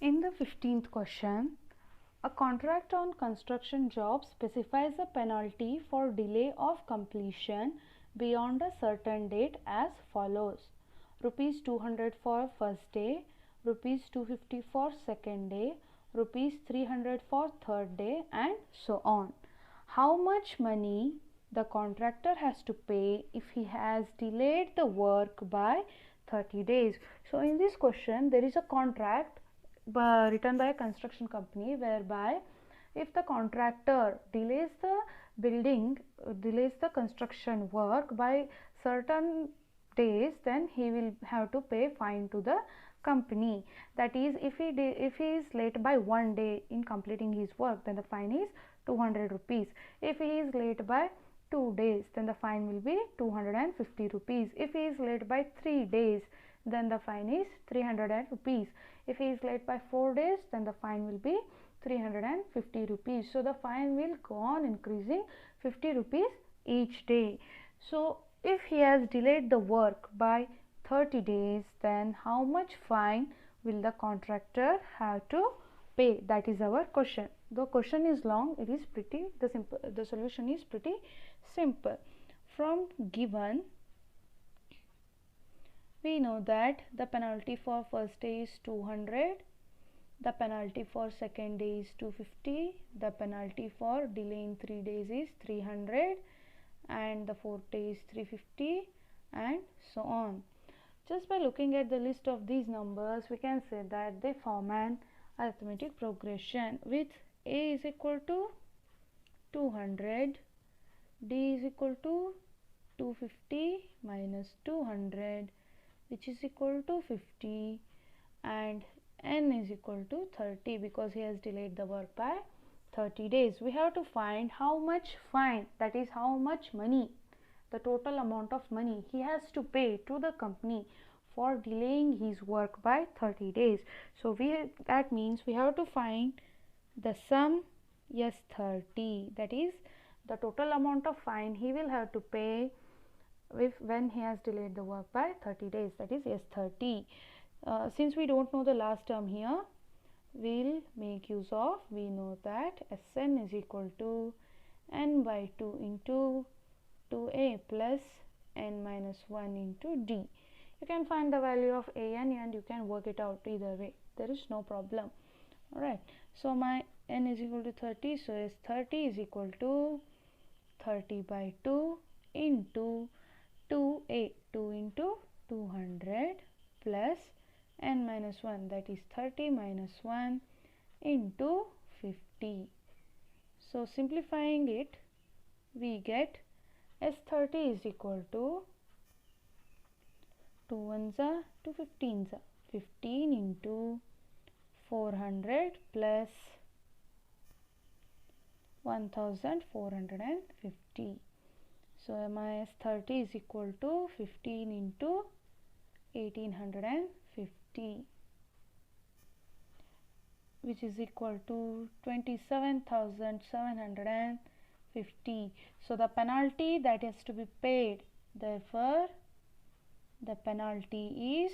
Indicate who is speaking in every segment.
Speaker 1: In the 15th question, a contract on construction job specifies a penalty for delay of completion beyond a certain date as follows: rupees 200 for first day, rupees 250 for second day, rupees 300 for third day, and so on. How much money the contractor has to pay if he has delayed the work by 30 days? So in this question there is a contract written by a construction company whereby if the contractor delays the construction work by certain days, then he will have to pay fine to the company. That is, if he is late by 1 day in completing his work, then the fine is 200 rupees. If he is late by 2 days, then the fine will be 250 rupees. If he is late by 3 days, then the fine is 300 rupees. If he is late by 4 days, then the fine will be 350 rupees. So the fine will go on increasing 50 rupees each day. So if he has delayed the work by 30 days, then how much fine will the contractor have to pay? That is our question. The question is long, it is pretty the solution is pretty simple. From given, we know that the penalty for first day is 200, the penalty for second day is 250, the penalty for delay in 3 days is 300, and the fourth day is 350, and so on. Just by looking at the list of these numbers, we can say that they form an arithmetic progression with A is equal to 200, D is equal to 250 minus 200, which is equal to 50, and N is equal to 30 because he has delayed the work by 30 days. We have to find how much fine, that is how much money, the total amount of money he has to pay to the company for delaying his work by 30 days. So that means we have to find the sum S30, that is the total amount of fine he will have to pay when he has delayed the work by 30 days, that is S30. Since we don't know the last term here, we'll make use of, we know that Sn is equal to n by 2 into 2a plus n minus 1 into d. You can find the value of an and you can work it out either way, there is no problem. Alright, so my n is equal to 30, so S30 is equal to 30 by 2 into 2a, 2 into 200 plus n minus 1, that is 30 minus 1 into 50. So simplifying it, we get S30 is equal to 2 ones are 2 15s are 15 into 400 plus 1450. So my S30 is equal to 15 into 1850, which is equal to 27,750. So the penalty that has to be paid, therefore the penalty is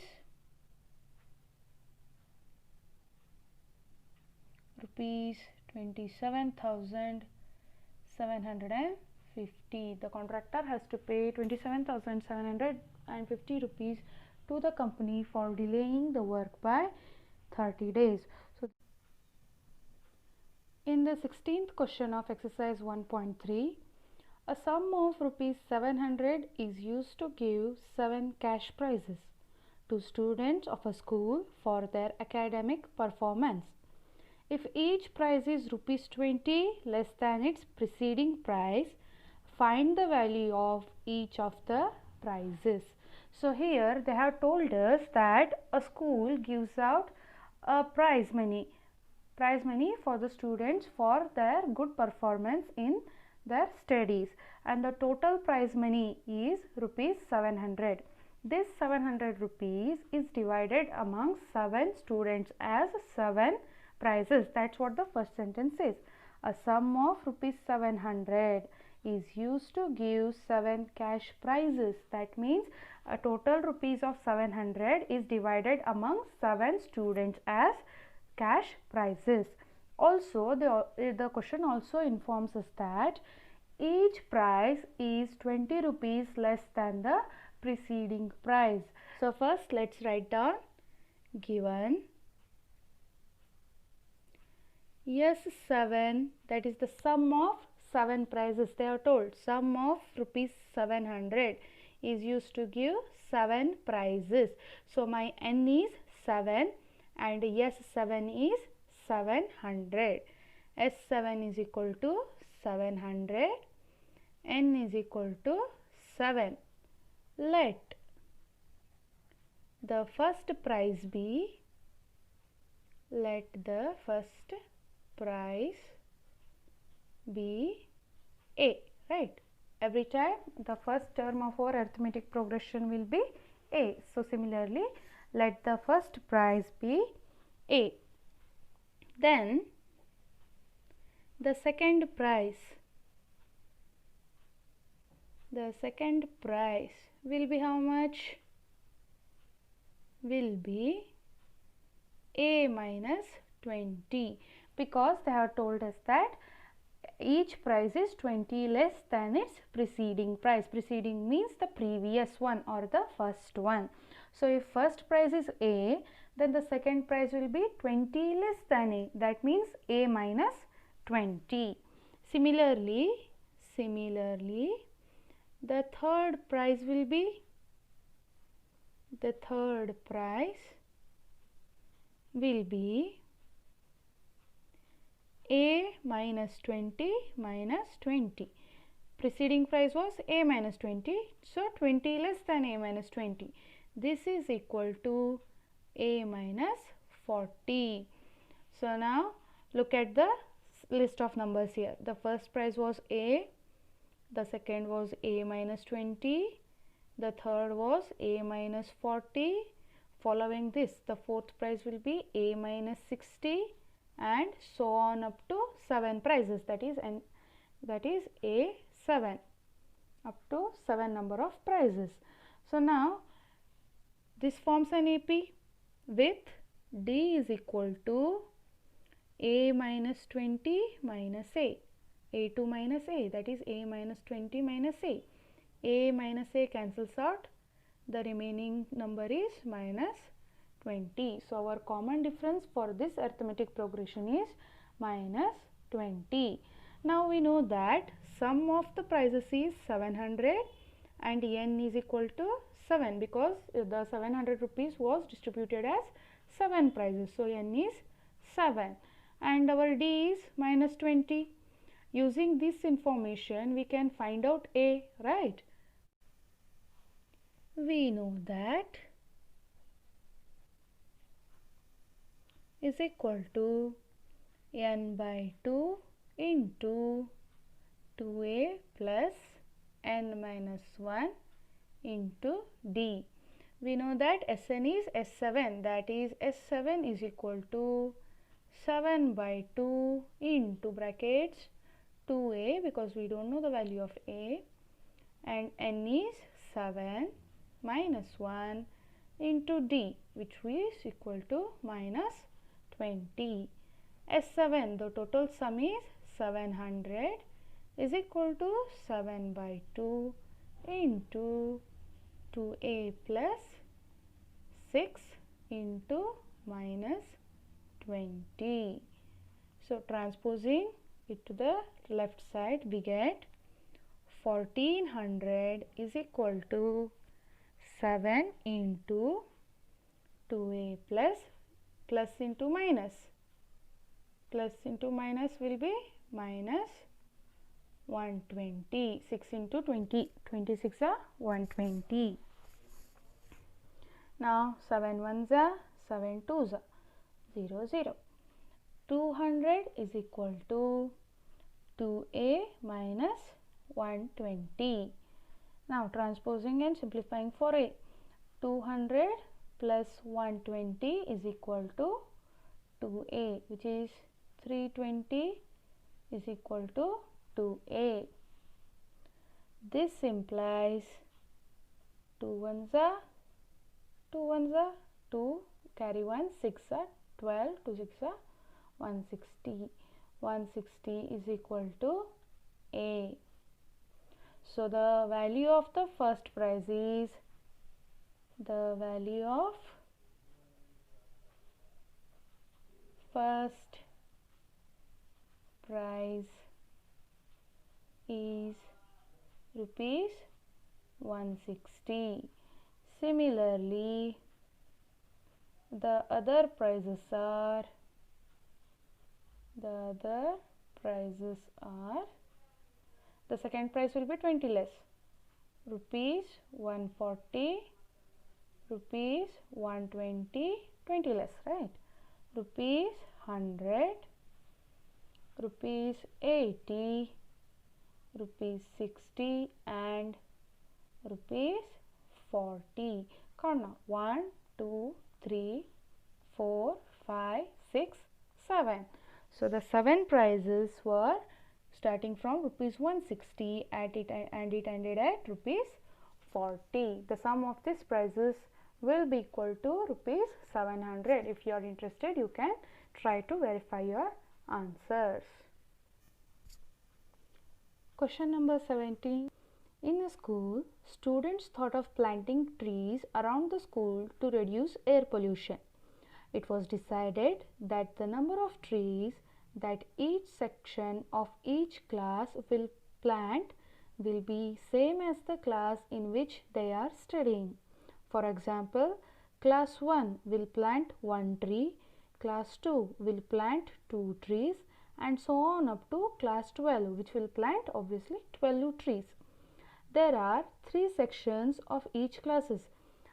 Speaker 1: rupees 27,750. The contractor has to pay 27,750 rupees to the company for delaying the work by 30 days. So in the 16th question of exercise 1.3, a sum of rupees 700 is used to give 7 cash prizes to students of a school for their academic performance. If each prize is rupees 20 less than its preceding prize, find the value of each of the prizes. So here they have told us that a school gives out a prize money for the students for their good performance in their studies, and the total prize money is rupees 700. This 700 rupees is divided among 7 students as 7 prizes. That's what the first sentence says. A sum of rupees 700 is used to give 7 cash prizes. That means a total rupees of 700 is divided among 7 students as cash prices. Also, the question also informs us that each price is 20 rupees less than the preceding price. So first let's write down given S7, that is the sum of 7 prices. They are told sum of rupees 700 is used to give 7 prices. So my N is 7 and S7 is 700. S7 is equal to 700, N is equal to 7. Let the first price be, let the first price be A, right? Every time the first term of our arithmetic progression will be A. So similarly, let the first price be A. Then the second price will be how much? Will be A minus 20, because they have told us that each price is 20 less than its preceding price. Preceding means the previous one or the first one. So if first price is A, then the second price will be 20 less than A. That means A minus 20. Similarly, the third price will be, A minus 20 minus 20. Preceding price was A minus 20. So 20 less than A minus 20. This is equal to A minus 40. So now look at the list of numbers here. The first price was A. The second was A minus 20. The third was A minus 40. Following this, the fourth price will be A minus 60, and so on up to 7 prices, that is A7, up to 7 number of prices. So now this forms an AP with D is equal to A minus 20 minus A2 minus A, that is A minus 20 minus A minus A cancels out, the remaining number is minus 20. So our common difference for this arithmetic progression is minus 20. Now we know that sum of the prices is 700 and N is equal to 7, because the 700 rupees was distributed as 7 prices. So N is 7 and our D is minus 20. Using this information we can find out A, right? We know that is equal to N by 2 into 2A plus N minus 1 into D. We know that Sn is S7, that is S7 is equal to 7 by 2 into brackets 2A, because we don't know the value of A, and N is 7 minus 1 into D, which is equal to minus 20. S7, the total sum is 700, is equal to 7 by 2 into 2A plus 6 into minus 20. So transposing it to the left side, we get 1400 is equal to 7 into 2A plus into minus will be minus 120. 6 into 20, 26 are 120. Now 7 ones are 7 twos are 0 0. 200 is equal to 2A minus 120. Now transposing and simplifying for A. 200 plus 120 is equal to 2A, which is 320 is equal to 2A. This implies 2 ones are 2, carry 1, 6 are 12, 2 6 are 160. 160 is equal to A. So the value of the first prize is, the value of first prize is rupees 160. Similarly, the other prizes are, the second prize will be 20 less, rupees 140, rupees 120, 20 less, right? Rupees 100, rupees 80, rupees 60 and rupees 40. Count now. 1, 2, 3, 4, 5, 6, 7. So the 7 prizes were starting from rupees 160 and it ended at rupees 40. The sum of these prizes will be equal to rupees 700. If you are interested, you can try to verify your answers. Question number 17. In a school, students thought of planting trees around the school to reduce air pollution. It was decided that the number of trees that each section of each class will plant will be same as the class in which they are studying. For example, class 1 will plant 1 tree, class 2 will plant 2 trees, and so on up to class 12, which will plant obviously 12 trees. There are 3 sections of each classes.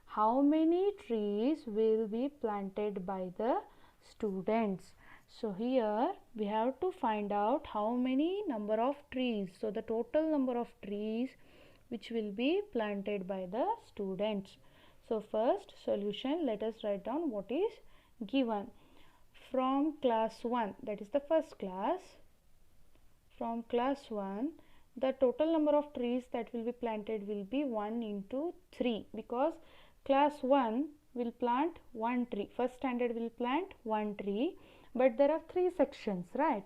Speaker 1: How many trees will be planted by the students? So here we have to find out how many number of trees. So the total number of trees which will be planted by the students. So first solution, let us write down what is given. From class 1, that is the first class, from class 1, the total number of trees that will be planted will be 1 into 3, because class 1 will plant 1 tree, first standard will plant 1 tree, but there are 3 sections, right?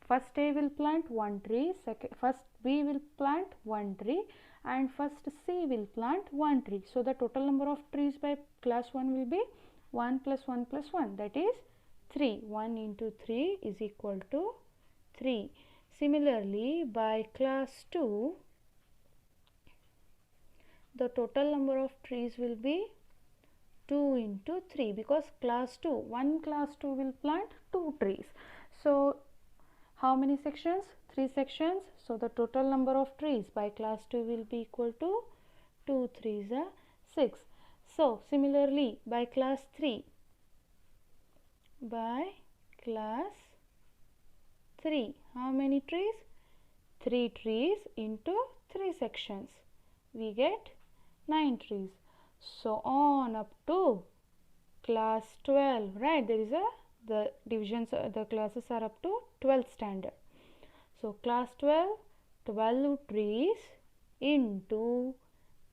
Speaker 1: First A will plant 1 tree, first B will plant 1 tree, and first C will plant 1 tree. So the total number of trees by class 1 will be 1 plus 1 plus 1, that is 3. 1 into 3 is equal to 3. Similarly, by class 2, the total number of trees will be 2 into 3, because class 2, one class 2 will plant 2 trees. So how many sections? 3 sections. So the total number of trees by class 2 will be equal to 2 3s are 6. So similarly, by class 3, how many trees? 3 trees into 3 sections, we get 9 trees. So on up to class 12, right? There is the divisions, the classes are up to 12th standard. So class 12, 12 trees into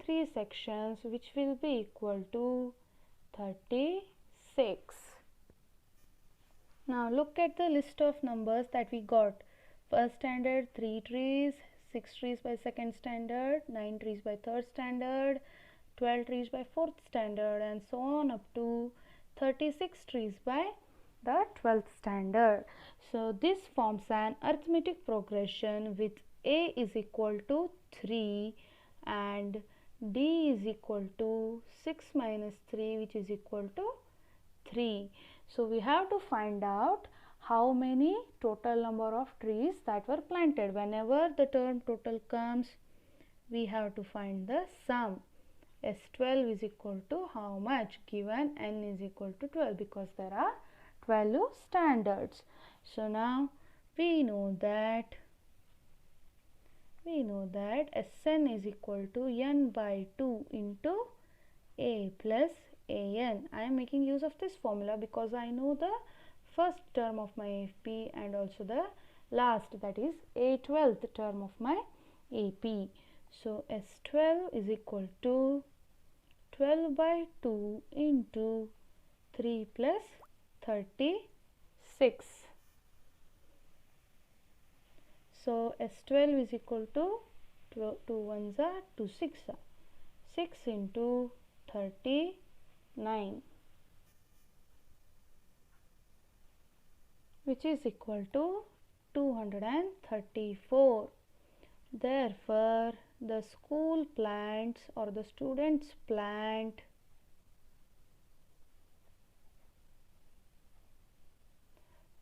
Speaker 1: 3 sections, which will be equal to 36. Now look at the list of numbers that we got. First standard 3 trees, 6 trees by second standard, 9 trees by third standard, 12 trees by fourth standard, and so on up to 36 trees by the 12th standard. So this forms an arithmetic progression with A is equal to 3 and D is equal to 6 minus 3, which is equal to 3. So we have to find out how many total number of trees that were planted. Whenever the term total comes, we have to find the sum. S12 is equal to how much? Given n is equal to 12, because there are 12 standards. So now we know that Sn is equal to n by 2 into A plus An. I am making use of this formula because I know the first term of my FP and also the last, that is A12th term of my AP. So S12 is equal to 12 by 2 into 3 plus 36. So S12 is equal to 2 1s are 2 6 are 6 into 39, which is equal to 234. Therefore, the school plants or the students plant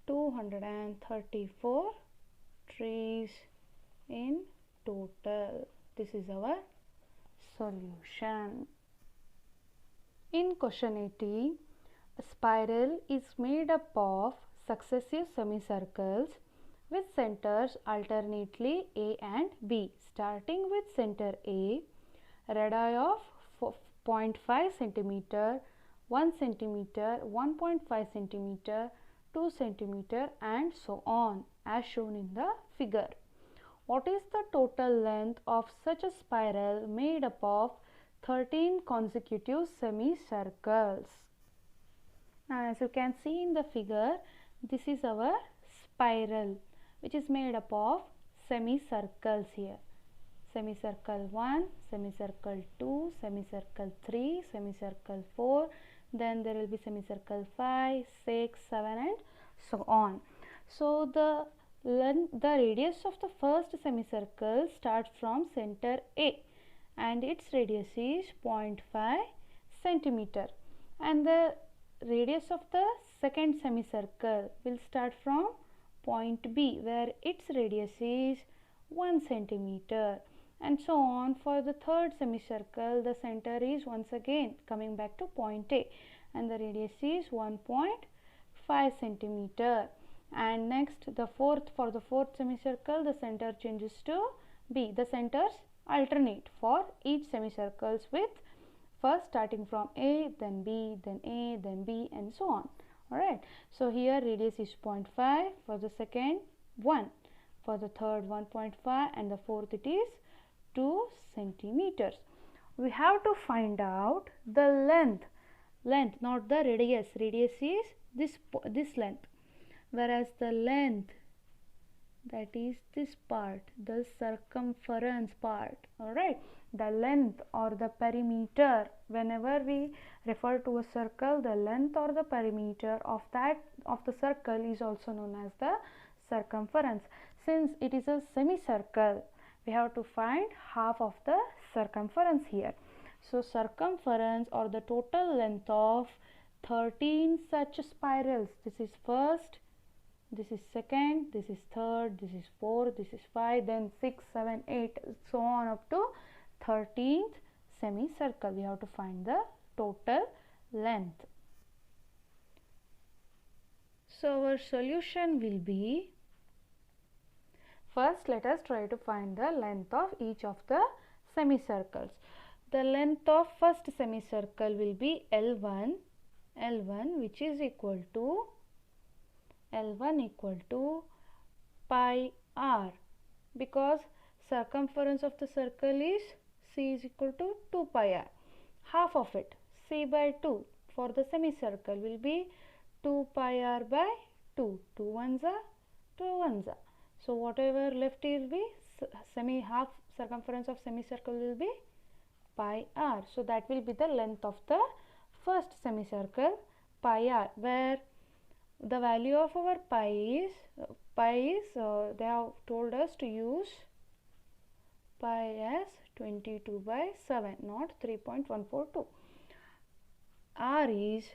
Speaker 1: 234 trees in total. This is our solution. In question 80, a spiral is made up of successive semicircles with centers alternately A and B. Starting with center A, radii of 0.5 centimeter, 1 centimeter, 1.5 centimeter, 2 centimeter and so on, as shown in the figure. What is the total length of such a spiral made up of 13 consecutive semicircles? Now, as you can see in the figure, this is our spiral which is made up of semicircles here. Semicircle 1, semicircle 2, semicircle 3, semicircle 4, then there will be semicircle 5, 6, 7 and so on. So, the radius of the first semicircle starts from center A and its radius is 0.5 centimeter, and the radius of the second semicircle will start from point B where its radius is 1 centimeter, and so on. For the third semicircle, the center is once again coming back to point A and the radius is 1.5 centimeter. And next, for the fourth semicircle, the center changes to B. The centers alternate for each semicircles with first starting from A, then B, then A, then B and so on. Alright. So, here radius is 0.5, for the second 1, for the third 1.5 and the fourth it is 2 centimeters. We have to find out the length, not the radius. Radius is this length, whereas the length, that is this part, the circumference part. Alright, the length or the perimeter, whenever we refer to a circle, the length or the perimeter of the circle is also known as the circumference. Since it is a semicircle, we have to find half of the circumference here. So, circumference or the total length of 13 such spirals. This is first, this is second, this is third, this is fourth, this is 5, then 6, 7, 8, so on up to 13th semicircle. We have to find the total length. So, our solution will be, first let us try to find the length of each of the semicircles. The length of first semicircle will be L1, which is equal to pi r, because circumference of the circle is C is equal to 2 pi r. Half of it, C by 2 for the semicircle will be 2 pi r by 2. 2 ones are 2 ones are. So, whatever left will be half circumference of semicircle will be pi r. So, that will be the length of the first semicircle, pi r, where the value of our pi is they have told us to use pi as 22 by 7, not 3.142. R is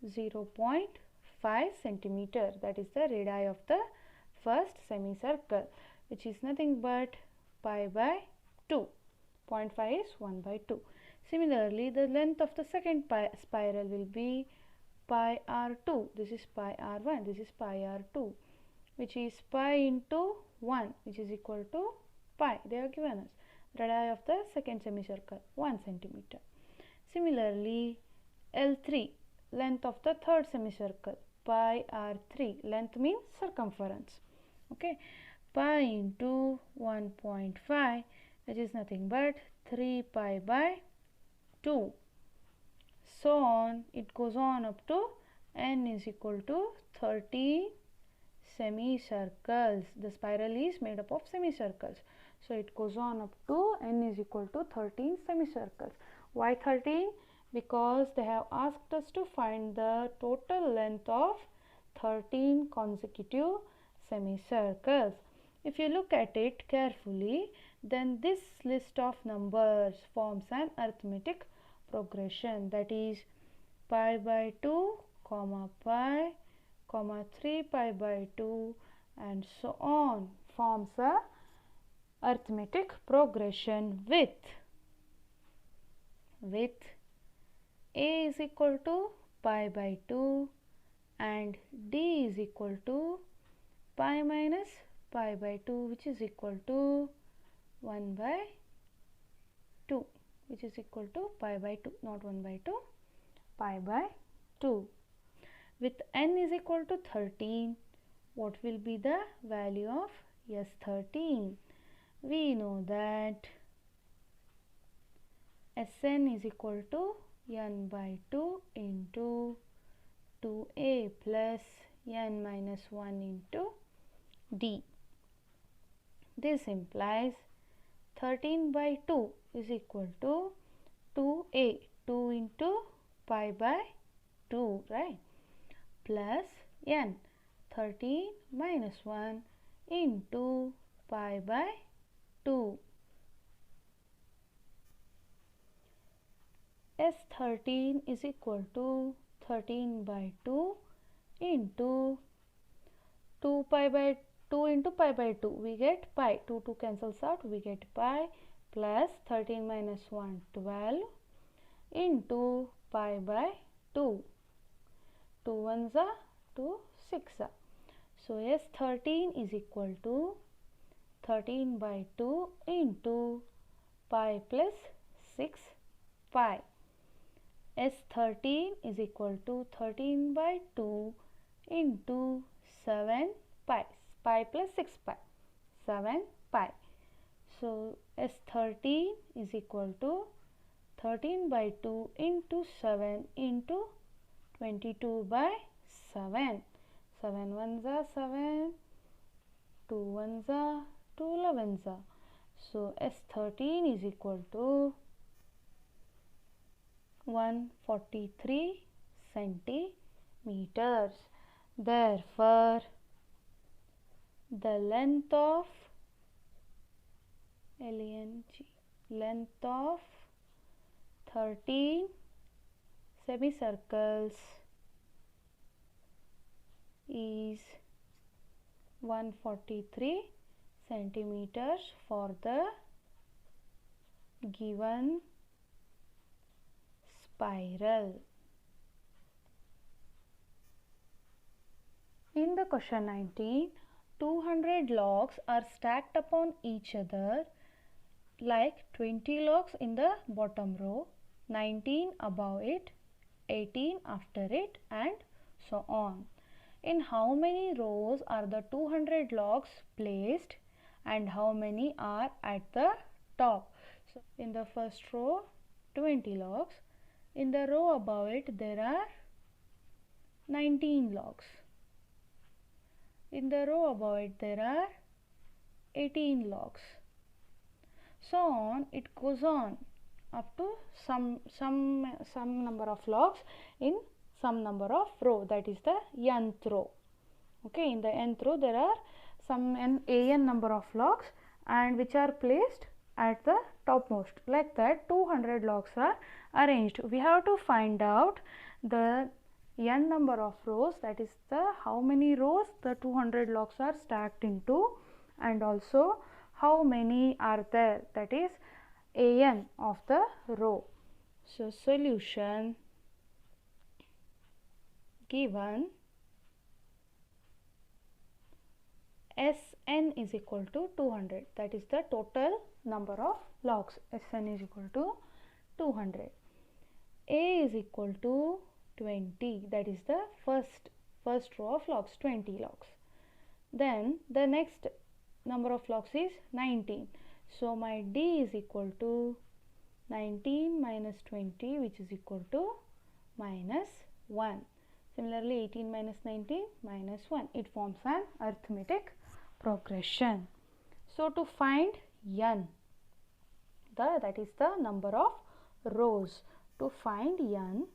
Speaker 1: 0.5 centimeter, that is the radii of the first semicircle, which is nothing but pi by 2. 0.5 is 1 by 2. Similarly, the length of the second spiral will be pi r2. This is pi r1, this is pi r2, which is pi into 1, which is equal to pi. They have given us radii of the second semicircle 1 centimeter. Similarly, L3, length of the third semicircle, pi r3, length means circumference. Okay, pi into 1.5, which is nothing but 3 pi by 2. So on, it goes on up to n is equal to 13 semicircles. The spiral is made up of semicircles. So it goes on up to n is equal to 13 semicircles. Why 13? Because they have asked us to find the total length of 13 consecutive semicircles. If you look at it carefully, then this list of numbers forms an arithmetic progression, that is pi by 2, pi, 3 pi by 2 and so on, forms a arithmetic progression with a is equal to pi by 2 and d is equal to pi minus pi by 2, which is equal to 1 by 2, which is equal to pi by 2, not 1 by 2, pi by 2. With n is equal to 13, what will be the value of S13? We know that Sn is equal to n by 2 into 2a plus n minus 1 into d. This implies 13 by 2 is equal to 2a, 2 into pi by 2, right, plus n, 13 minus 1 into pi by 2. S13 is equal to 13 by 2 into 2 pi by 2 into pi by 2, we get pi, 2 cancels out, we get pi plus 13 minus 1, 12 into pi by 2, 2 ones are 2 6 are. So S13 is equal to 13 by 2 into pi plus 6 pi. S13 is equal to 13 by 2 into 7 pi, pi plus 6 pi, 7 pi. So S13 is equal to 13 by 2 into 7 into 22 by 7. 7 ones are 7, 2 ones are 2 11s are. So S13 is equal to 143 centimeters. Therefore, the length of length of 13 semicircles is 143 centimeters for the given spiral. In the question 19, 200 logs are stacked upon each other like 20 logs in the bottom row, 19 above it, 18 after it and so on. In how many rows are the 200 logs placed and how many are at the top? So in the first row 20 logs, in the row above it there are 19 logs, in the row above it there are 18 logs, so on it goes on up to some number of logs in some number of row, that is the nth row. Okay, in the nth row there are some an number of logs and which are placed at the topmost. Like that 200 logs are arranged. We have to find out the n number of rows, that is the how many rows the 200 logs are stacked into, and also how many are there, that is an of the row. So solution: given Sn is equal to 200, that is the total number of logs. Sn is equal to 200. A is equal to 20, that is the first row of logs, 20 logs. Then the next number of logs is 19. So my D is equal to 19 minus 20, which is equal to minus 1. Similarly, 18 minus 19 minus 1. It forms an arithmetic progression. So, to find n, that is the number of rows. To find n,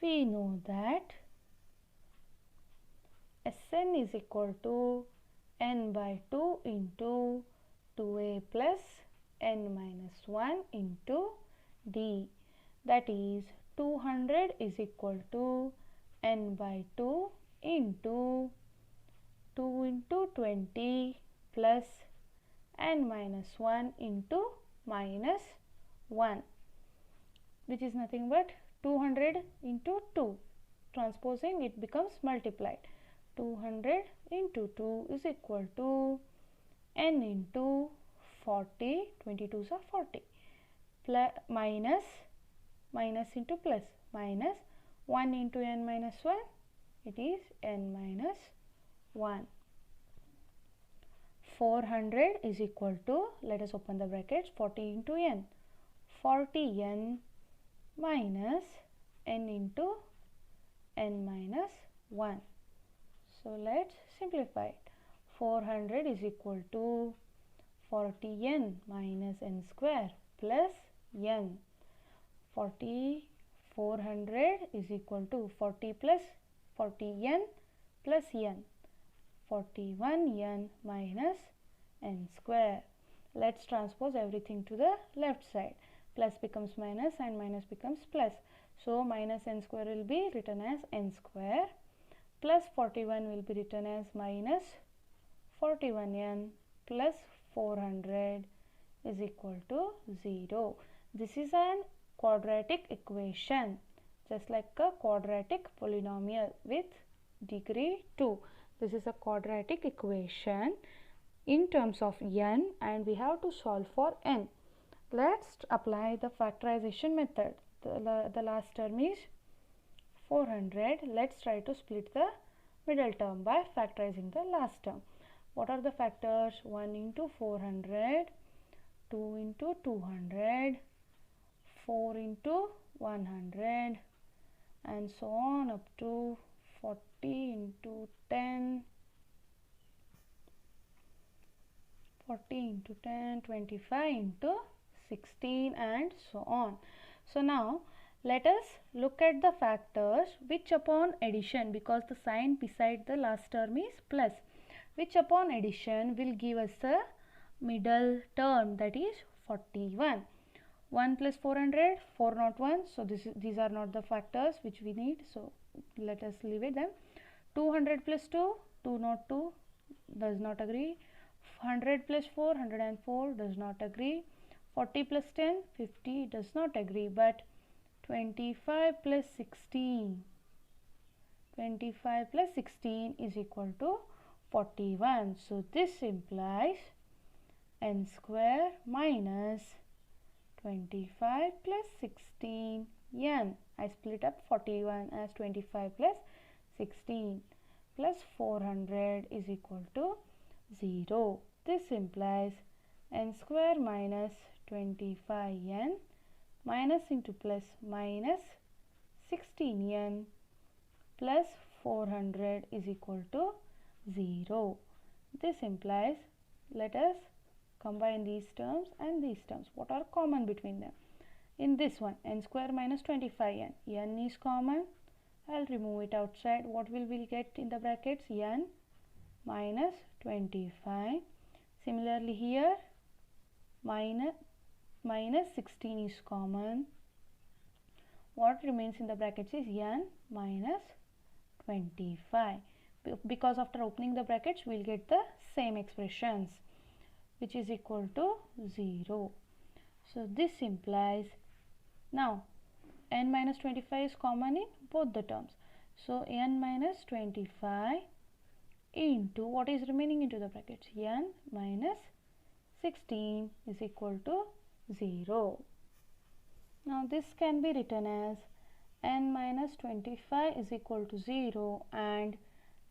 Speaker 1: we know that Sn is equal to n by 2 into 2a plus n minus 1 into d. That is 200 is equal to n by 2 into 2 into 20 plus n minus 1 into minus 1, which is nothing but 200 into 2. Transposing, it becomes multiplied. 200 into 2 is equal to n into 40, 22s are 40, plus minus into plus, minus 1 into n minus 1, it is n minus 1. 400 is equal to, let us open the brackets, 40 into n, 40n minus n into n minus 1. So, let us simplify it. 400 is equal to 40n minus n square plus n. 400 is equal to 40 plus 40n plus n. 41n minus n square. Let us transpose everything to the left side. Plus becomes minus and minus becomes plus. So, minus n square will be written as n square, plus 41 will be written as minus 41n plus 400 is equal to 0. This is an quadratic equation, just like a quadratic polynomial with degree 2. This is a quadratic equation in terms of n, and we have to solve for n. Let's apply the factorization method. The last term is 400. Let's try to split the middle term by factorizing the last term. What are the factors? 1 into 400, 2 into 200, 4 into 100, and so on up to 40 into 10, 40 into 10, 25 into 16, and so on. So, now let us look at the factors which upon addition, because the sign beside the last term is plus, which upon addition will give us the middle term, that is 41. 1 plus 400, 401. So, these are not the factors which we need. So, let us leave it them. 200 plus 2, 202 does not agree. 100 plus 4, 104 does not agree. 40 plus 10, 50 does not agree. But 25 plus 16, 25 plus 16 is equal to 41. So, this implies n square minus 25 plus 16 n. I split up 41 as 25 plus 16 plus 400 is equal to 0. This implies n square minus 25n minus into plus minus 16n plus 400 is equal to 0. This implies, let us combine these terms and these terms. What are common between them? In this one, n square minus 25n, n is common. I will remove it outside. What will we get in the brackets? N minus 25. Similarly, here minus 16 is common. What remains in the brackets is n minus 25. Because after opening the brackets, we will get the same expressions, which is equal to 0. So, this implies, now n minus 25 is common in both the terms. So, n minus 25 into what is remaining into the brackets, n minus 16 is equal to 0. Now, this can be written as n minus 25 is equal to 0 and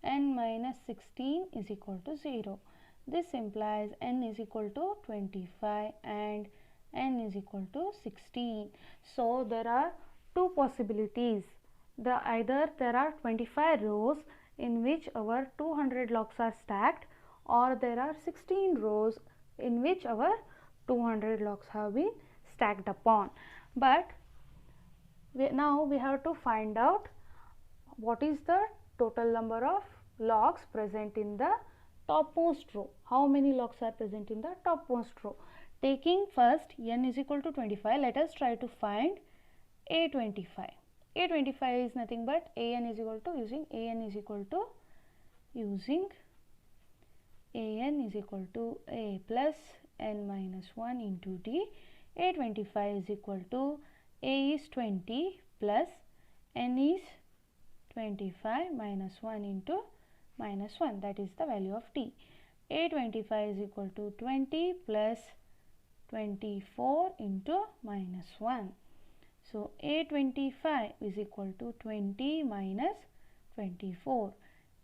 Speaker 1: n minus 16 is equal to 0. This implies n is equal to 25 and n is equal to 16. So, there are two possibilities. either there are 25 rows in which our 200 logs are stacked, or there are 16 rows in which our 200 logs have been stacked upon. But now we have to find out what is the total number of logs present in the topmost row. How many logs are present in the topmost row? Taking first n is equal to 25, let us try to find A25. A25 is nothing but an is equal to using a plus n minus 1 into d. A25 is equal to a is 20 plus n is 25 minus 1 into minus 1, that is the value of t. A25 is equal to 20 plus 24 into minus 1. So, A25 is equal to 20 minus 24.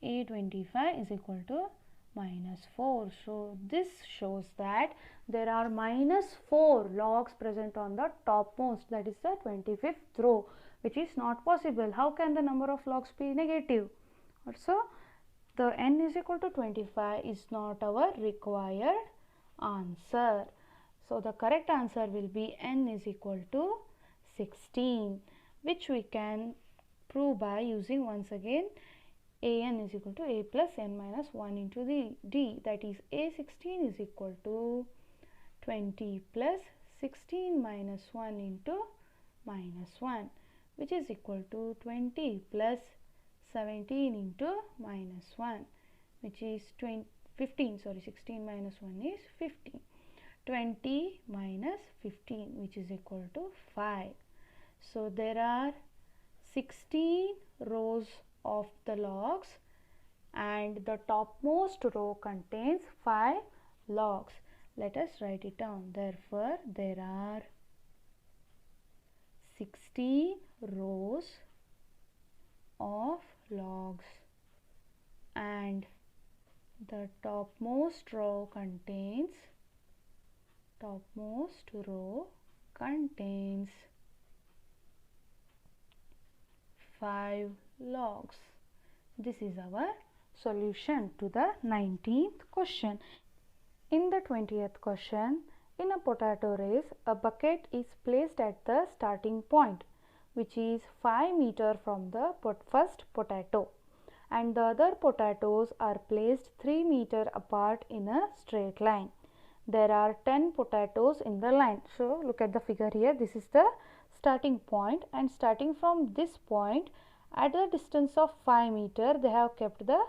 Speaker 1: A25 is equal to minus 4. So, this shows that there are minus 4 logs present on the topmost, that is the 25th row, which is not possible. How can the number of logs be negative? Also, the n is equal to 25 is not our required answer. So, the correct answer will be n is equal to 16, which we can prove by using once again an is equal to a plus n minus 1 into the d, that is a16 is equal to 20 plus 16 minus 1 into minus 1, which is equal to 20 plus 17 into minus 1, which is 15, sorry, 16 minus 1 is 15. 20 minus 15, which is equal to 5. So, there are 16 rows of the logs and the topmost row contains 5 logs. Let us write it down. Therefore, there are 16 rows of logs and the topmost row contains 5 logs. This is our solution to the 19th question. In the 20th question, in a potato race, a bucket is placed at the starting point, which is 5 meters from the first potato, and the other potatoes are placed 3 meters apart in a straight line. There are 10 potatoes in the line. So, look at the figure here. This is the starting point, and starting from this point at a distance of 5 meters, they have kept the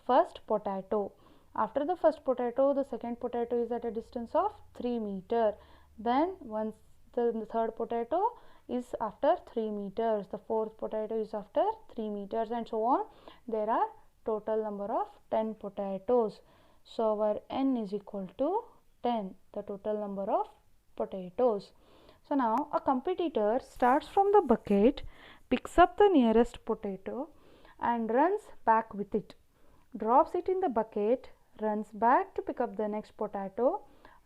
Speaker 1: first potato. After the first potato, the second potato is at a distance of 3 meters. Then once the third potato is after 3 meters, the fourth potato is after 3 meters, and so on. There are total number of 10 potatoes. So, our n is equal to 10, the total number of potatoes. So, now a competitor starts from the bucket, picks up the nearest potato and runs back with it, drops it in the bucket, runs back to pick up the next potato,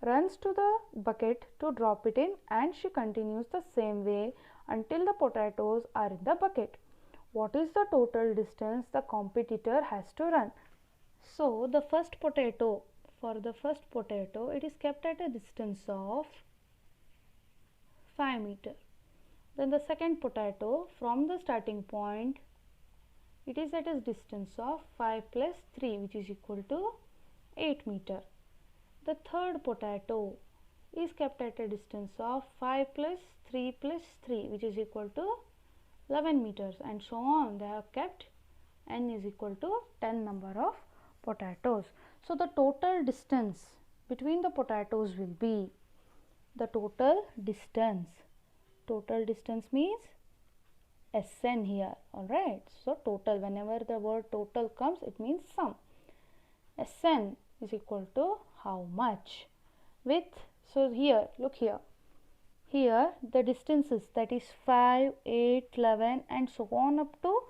Speaker 1: runs to the bucket to drop it in, and she continues the same way until the potatoes are in the bucket. What is the total distance the competitor has to run? So, the first potato, for the first potato, it is kept at a distance of 5 meters. Then the second potato, from the starting point, it is at a distance of 5 plus 3, which is equal to 8 meters. The third potato is kept at a distance of 5 plus 3 plus 3, which is equal to 11 meters, and so on. They have kept n is equal to 10 number of potatoes. So, the total distance between the potatoes will be the total distance. Total distance means Sn here, alright. So, total, whenever the word total comes, it means sum. Sn is equal to how much? With, so here, look here. Here the distances, that is 5, 8, 11 and so on up to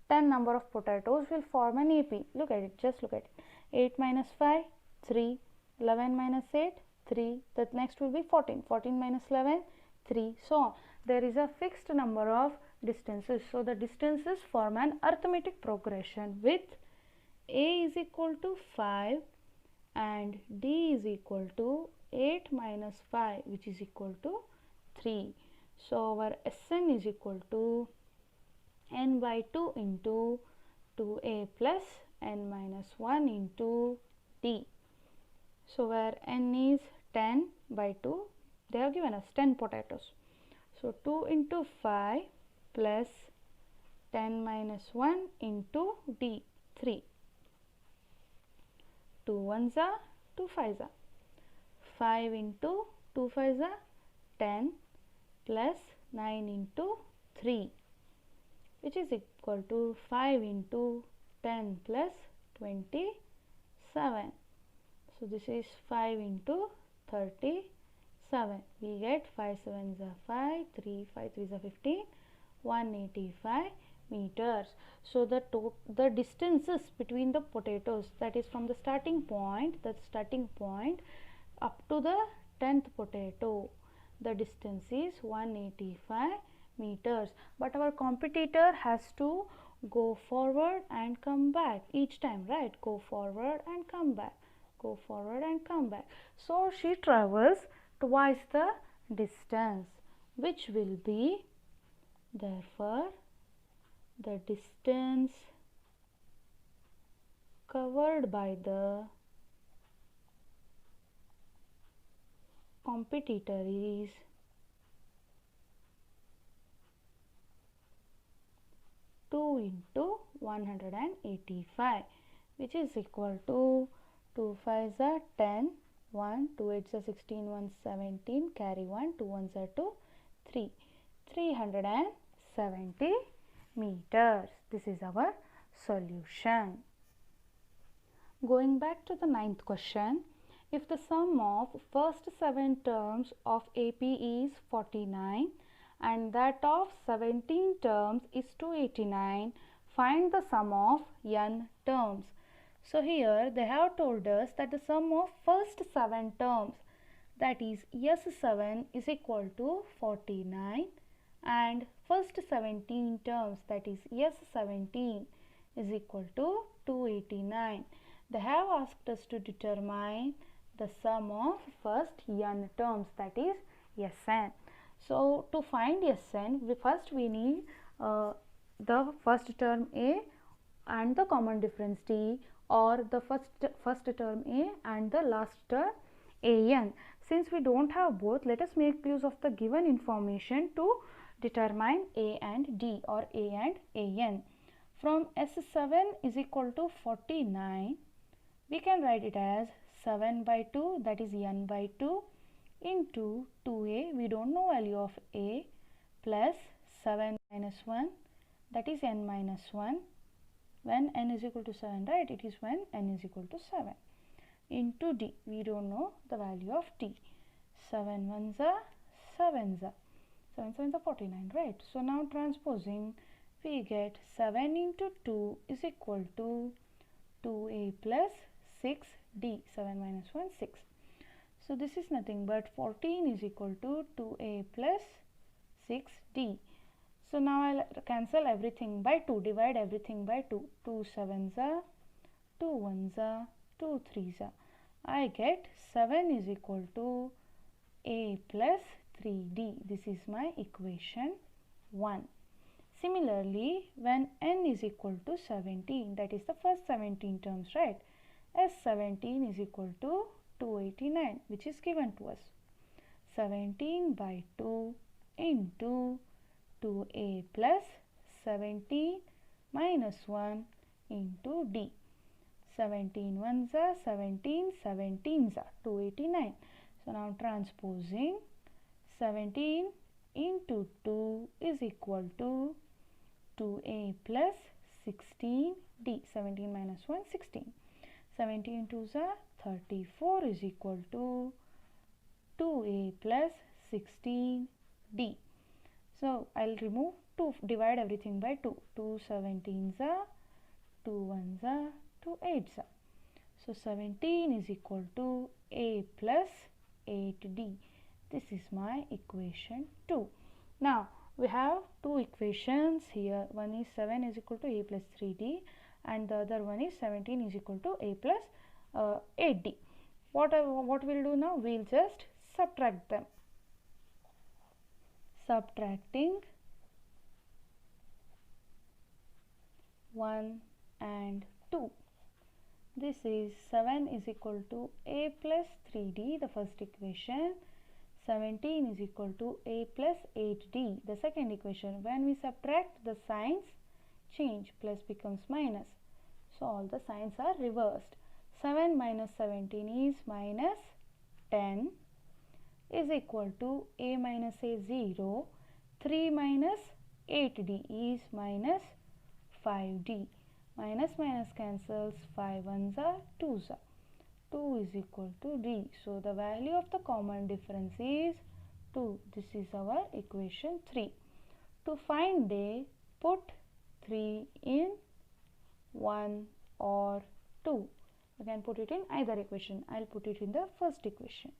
Speaker 1: 10 number of potatoes will form an AP. Look at it, just look at it. 8 minus 5, 3, 11 minus 8, 3, the next will be 14, 14 minus 11, 3, so on. There is a fixed number of distances. So the distances form an arithmetic progression with A is equal to 5 and D is equal to 8 minus 5, which is equal to 3. So our Sn is equal to n by 2 into 2a plus n minus 1 into D. So where n is 10 by 2, they have given us 10 potatoes. So 2 into 5 plus 10 minus 1 into D, 3. 2 ones are 2 fives are 5 into 2 fives are 10 plus 9 into 3, which is equal to 5 into 10 plus 27. So this is 5 into 37. We get 5 sevens are 5, 3 5 3s are 15, 185 meters. So the distances between the potatoes, that is from the starting point up to the 10th potato, the distance is 185 meters. But our competitor has to go forward and come back each time, right? Go forward and come back, go forward and come back. So she travels twice the distance, which will be, therefore the distance covered by the competitor is 2 into 185, which is equal to 2 5s are 10, 1, 2 8s are 16, 1 17, carry 1, 2 1s are 2, 3, 370 meters. This is our solution. Going back to the 9th question, if the sum of first 7 terms of AP is 49 and that of 17 terms is 289, find the sum of n terms. So here they have told us that the sum of first 7 terms, that is S7, is equal to 49 and first 17 terms, that is S17, is equal to 289. They have asked us to determine the sum of first n terms, that is Sn. So to find Sn, we need the first term A and the common difference T, or the first term A and the last term An. Since we don't have both, let us make use of the given information to determine A and D, or A and An. From S7 is equal to 49, we can write it as 7 by 2, that is n by 2, into 2a, we don't know value of a, plus 7 minus 1, that is n minus 1, when n is equal to 7, right? It is when n is equal to 7, into d, we don't know the value of t. 7 ones are 7s are 7 sevens are 49, right? So now transposing, we get 7 into 2 is equal to 2a plus 6d, 7 minus 1, 6. So this is nothing but 14 is equal to 2a plus 6d. So now I'll cancel everything by 2, divide everything by 2. 2 sevens are, 2 ones are, 2 threes are. I get 7 is equal to a plus 3d. This is my equation 1. Similarly, when n is equal to 17, that is the first 17 terms, right? S17 is equal to 289, which is given to us. 17 by 2 into 2a plus 17 minus 1 into d. 17 ones are 17, 17s are 289. So now transposing, 17 into 2 is equal to 2a plus 16d. 17 minus 1, 16. 17 2s are 34 is equal to 2a plus 16d. So I'll remove 2, divide everything by 2. 2 17s are, 2 1s are, 2 8s are. So 17 is equal to a plus 8d. This is my equation 2. Now we have two equations here. One is 7 is equal to a plus 3d and the other one is 17 is equal to a plus 8d. What we'll do now, we'll just subtract them. Subtracting 1 and 2. This is 7 is equal to a plus 3d, the first equation. 17 is equal to a plus 8d, the second equation. When we subtract, the signs change, plus becomes minus. So all the signs are reversed. 7 minus 17 is minus 10 is equal to a minus a 0. 3 minus 8d is minus 5d. Minus minus cancels, 5 ones are 2s are. 2 is equal to d. So the value of the common difference is 2. This is our equation 3. To find a, put 3 in 1 or 2. You can put it in either equation. I'll put it in the first equation,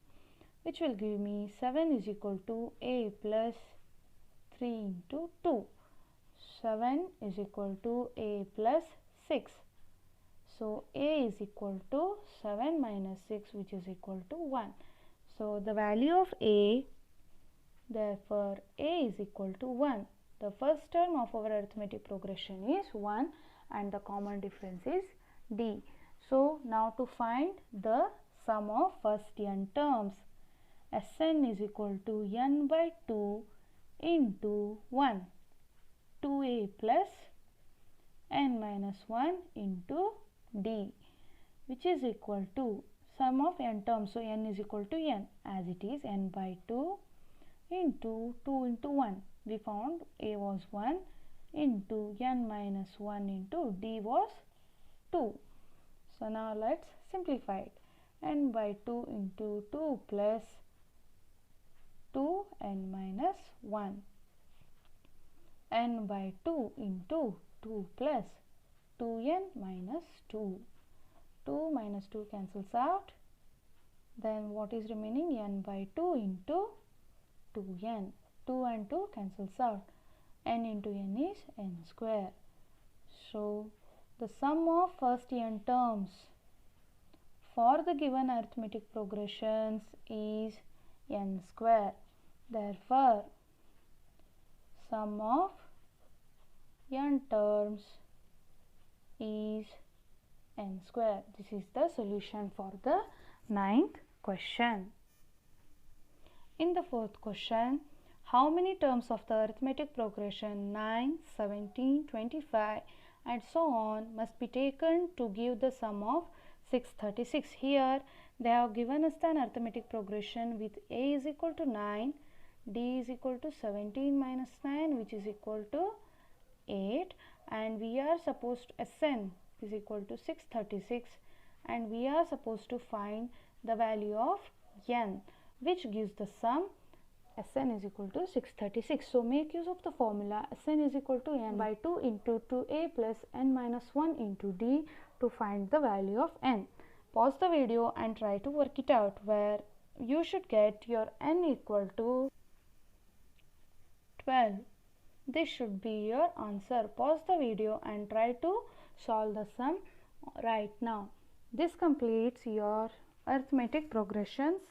Speaker 1: which will give me 7 is equal to a plus 3 into 2. 7 is equal to a plus 6. So a is equal to 7 minus 6, which is equal to 1. So the value of a, therefore a is equal to 1. The first term of our arithmetic progression is 1 and the common difference is d. So now to find the sum of first n terms, Sn is equal to n by 2 into 1, 2a plus n minus 1 into d, which is equal to sum of n terms. So n is equal to n, as it is n by 2 into 2 into 1. We found a was 1 into n minus 1 into d was 2. So now let's simplify it. N by 2 into 2 plus 2n minus 1. N by 2 into 2 plus 2n minus 2. 2 minus 2 cancels out. Then what is remaining? N by 2 into 2n. 2 and 2 cancels out. N into n is n square. So the sum of first n terms for the given arithmetic progressions is n square. Therefore, sum of n terms is n square. This is the solution for the 9th question. In the 4th question, how many terms of the arithmetic progression 9, 17, 25 and so on must be taken to give the sum of 636? Here they have given us an arithmetic progression with a is equal to 9, d is equal to 17 minus 9, which is equal to 8, and we are supposed to Sn is equal to 636, and we are supposed to find the value of n, which gives the sum Sn is equal to 636. So make use of the formula Sn is equal to n by 2 into 2a plus n minus 1 into d to find the value of n. Pause the video and try to work it out, where you should get your n equal to 12. This should be your answer. Pause the video and try to solve the sum right now. This completes your arithmetic progressions.